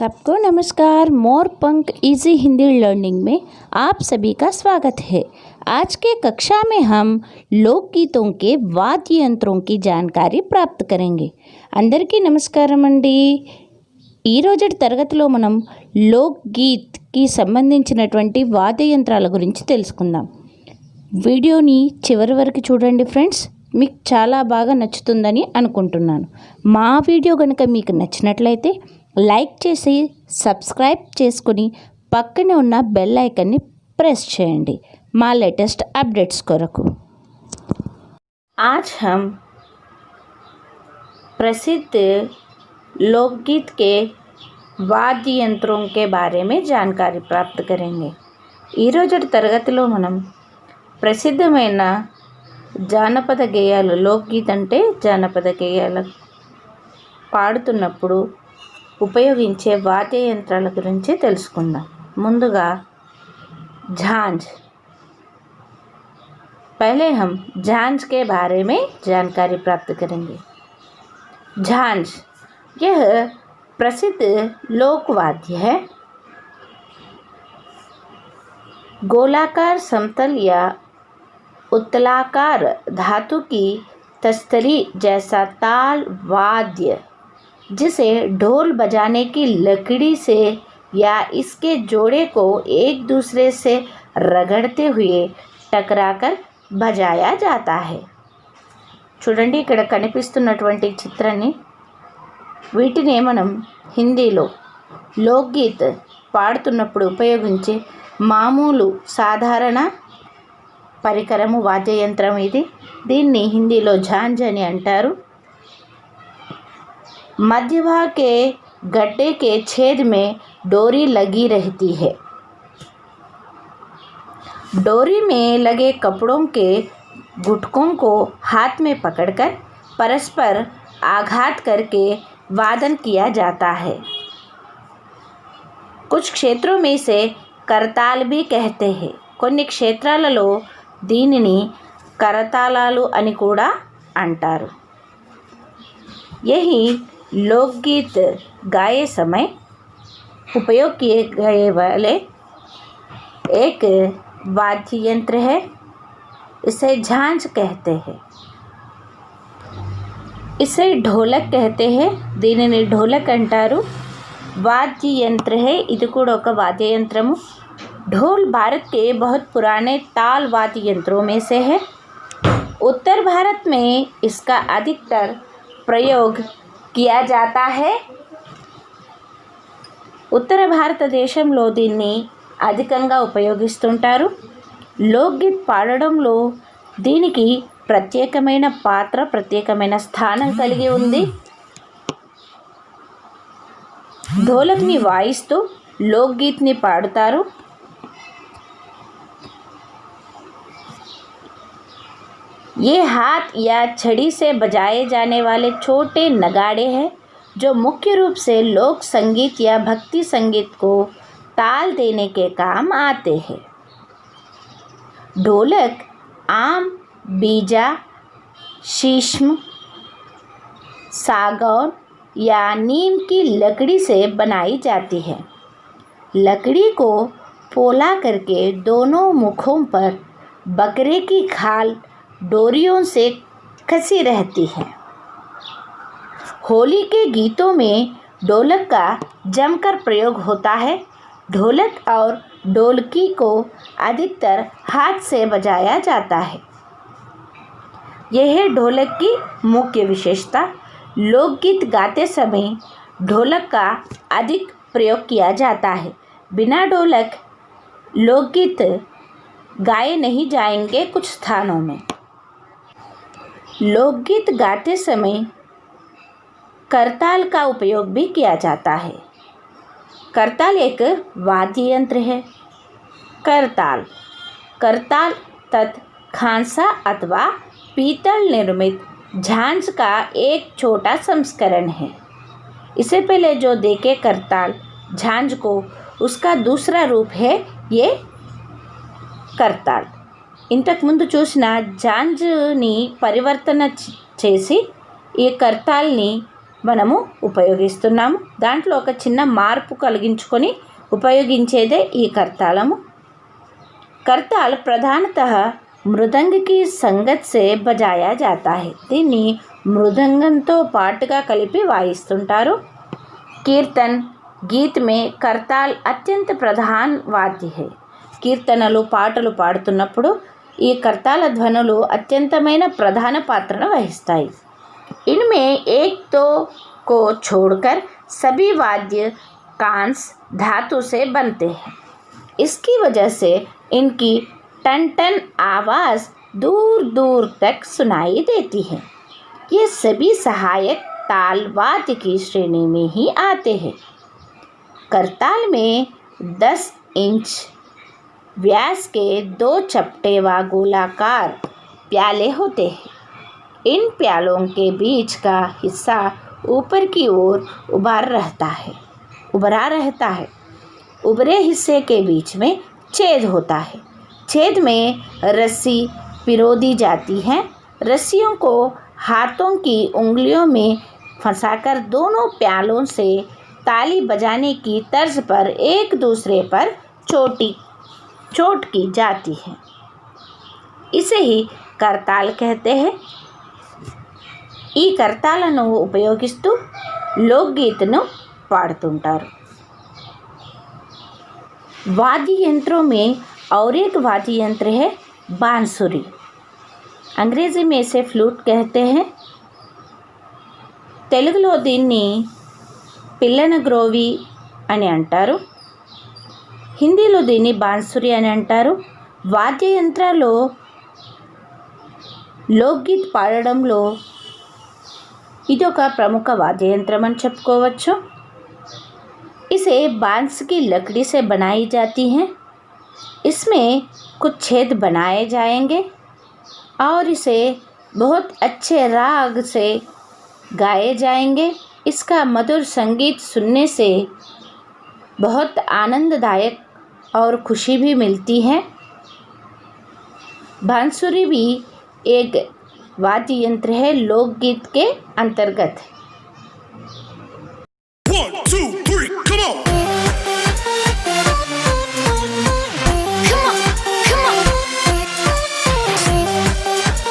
सबको नमस्कार। मोर पंख इजी हिंदी लर्निंग में आप सभी का स्वागत है। आज के कक्षा में हम लोकगीतों के वाद्य यंत्रों की जानकारी प्राप्त करेंगे। अंदरिकी नमस्कारమండి। ఈ రోజటి తరగతిలో మనం లోక్గీత్ కి సంబంధించినటువంటి వాద్య యంత్రాల గురించి తెలుసుకుందాం। వీడియోని చివరి వరకు చూడండి ఫ్రెండ్స్, మీకు చాలా బాగా నచ్చుతుందని అనుకుంటున్నాను। మా వీడియో గనుక మీకు నచ్చినట్లయితే లైక్ చేసి సబ్స్క్రైబ్ చేసుకొని పక్కనే ఉన్న బెల్ ఐకాన్ని ప్రెస్ చేయండి మా లేటెస్ట్ अपडेट्स కొరకు। आज हम प्रसिद्ध लोकगीत के वाद्य यंत्रों के बारे में जानकारी प्राप्त करेंगे। ఈ రోజటి తరగతిలో మనం ప్రసిద్ధమైన జానపద గేయాలు, లోక్గీత్ అంటే జానపద గేయాలు పాడుతున్నప్పుడు ఉపయోగించే వాద్య యంత్రాల గురించి తెలుసుకుందాం। ముందుగా झांझ। पहले हम झांझ के बारे में जानकारी प्राप्त करेंगे। झांझ यह प्रसिद्ध लोकवाद्य है। गोलाकार, समतल या उत्तलाकार धातु की तस्तरी जैसा ताल वाद्य, जिसे ढोल बजाने की लकड़ी से या इसके जोड़े को एक दूसरे से रगड़ते हुए टकराकर बजाया जाता है। చూడండి, ఇక్కడ కనిపిస్తున్నటువంటి చిత్రాన్ని, వీటినే మనం హిందీలో లోక్గీత్ పాడుతున్నప్పుడు ఉపయోగించే మామూలు సాధారణ పరికరము, వాద్యయంత్రం ఇది। దీన్ని హిందీలో झांझ అని అంటారు। मध्य भाग के गड्ढे के छेद में डोरी लगी रहती है। डोरी में लगे कपड़ों के गुटकों को हाथ में पकड़कर परस्पर आघात करके वादन किया जाता है। कुछ क्षेत्रों में इसे करताल भी कहते हैं। కొన్ని క్షేత్రాలలో దీనిని కరతాళాలు అని కూడా అంటారు। यही लोकगीत गाए समय उपयोग किए गए वाले एक वाद्य यंत्र है, इसे झांझ कहते हैं। इसे ढोलक कहते हैं, దీనిని ढोलक అంటారు। वाद्य यंत्र है, ఇది కూడా ఒక वाद्य यंत्रము। ढोल भारत के बहुत पुराने ताल वाद्य यंत्रों में से है। उत्तर भारत में इसका अधिकतर प्रयोग किया जाता है। ఉత్తర భారతదేశంలో దీన్ని అధికంగా ఉపయోగిస్తుంటారు। లోక్గీత్ పాడడంలో దీనికి ప్రత్యేకమైన పాత్ర, ప్రత్యేకమైన స్థానం కలిగి ఉంది। ढोलकని వాయిస్తూ లోక్గీత్ని పాడుతారు। ये हाथ या छड़ी से बजाए जाने वाले छोटे नगाड़े हैं, जो मुख्य रूप से लोक संगीत या भक्ति संगीत को ताल देने के काम आते हैं। ढोलक आम, बीजा, शीशम, सागौन या नीम की लकड़ी से बनाई जाती है। लकड़ी को पोला करके दोनों मुखों पर बकरे की खाल डोरियों से कसी रहती है। होली के गीतों में ढोलक का जमकर प्रयोग होता है। ढोलक और ढोलकी को अधिकतर हाथ से बजाया जाता है। यह है ढोलक की मुख्य विशेषता। लोकगीत गाते समय ढोलक का अधिक प्रयोग किया जाता है। बिना ढोलक लोकगीत गाए नहीं जाएंगे। कुछ स्थानों में लोकगीत गाते समय करताल का उपयोग भी किया जाता है। करताल एक वाद्य यंत्र है। करताल तत् खांसा अथवा पीतल निर्मित झांझ का एक छोटा संस्करण है। इससे पहले जो देखे करताल झांझ को, उसका दूसरा रूप है ये करताल। ఇంతకు ముందు చూసిన झांझని పరివర్తన చేసి ఈ కర్తాల్ని మనము ఉపయోగిస్తున్నాము. దాంట్లో ఒక చిన్న మార్పు కలిగించుకొని ఉపయోగించేదే ఈ కర్తాలము. करताल प्रधानतः मृदंग की संगत से बजाया जाता है. దీన్ని మృదంగంతో పాటుగా కలిపి వాయిస్తుంటారు. कीर्तन गीत में करताल अत्यंत प्रधान वाद्य है. కీర్తనలు పాటలు పాడుతున్నప్పుడు ఈ కర్తాల ధ్వనులు అత్యంతమైన ప్రధాన పాత్రను వహిస్తాయి. इनमें एक दो को छोड़कर सभी वाद्य कांस धातु से बनते हैं. इसकी वजह से इनकी टन टन आवाज़ दूर दूर तक सुनाई देती है. ये सभी सहायक ताल वाद्य की श्रेणी में ही आते हैं. करताल में 10 इंच व्यास के 2 चपटे व गोलाकार प्याले होते हैं. इन प्यालों के बीच का हिस्सा ऊपर की ओर उभरा रहता है. उभरे हिस्से के बीच में छेद होता है. छेद में रस्सी पिरो दी जाती है. रस्सियों को हाथों की उंगलियों में फंसाकर दोनों प्यालों से ताली बजाने की तर्ज पर एक दूसरे पर चोट की जाती है. इसे ही करताल कहते हैं. ఈ కర్తాలను ఉపయోగిస్తూ లోక్గీత్ను పాడుతుంటారు. वाद्य यंत्रों में और एक वाद्य यंत्र है बांसुरी. अंग्रेजी में इसे फ्लूट कहते हैं. తెలుగులో దీన్ని పిల్లనగ్రోవి అని అంటారు. హిందీలో దీన్ని బాన్సురి అని అంటారు. వాద్య యంత్రాల్లో లోక్గీత్ పాడడంలో ఇది ఒక ప్రముఖ వాద్య యంత్రం అని చెప్పుకోవచ్చు. इसे बांस की लकड़ी से बनाई जाती हैं. इसमें कुछ छेद बनाए जाएंगे और इसे बहुत अच्छे राग से गाए जाएंगे. इसका मधुर संगीत सुनने से बहुत आनंददायक और खुशी भी मिलती है. बांसुरी भी एक वाद्य यंत्र है लोकगीत के अंतर्गत.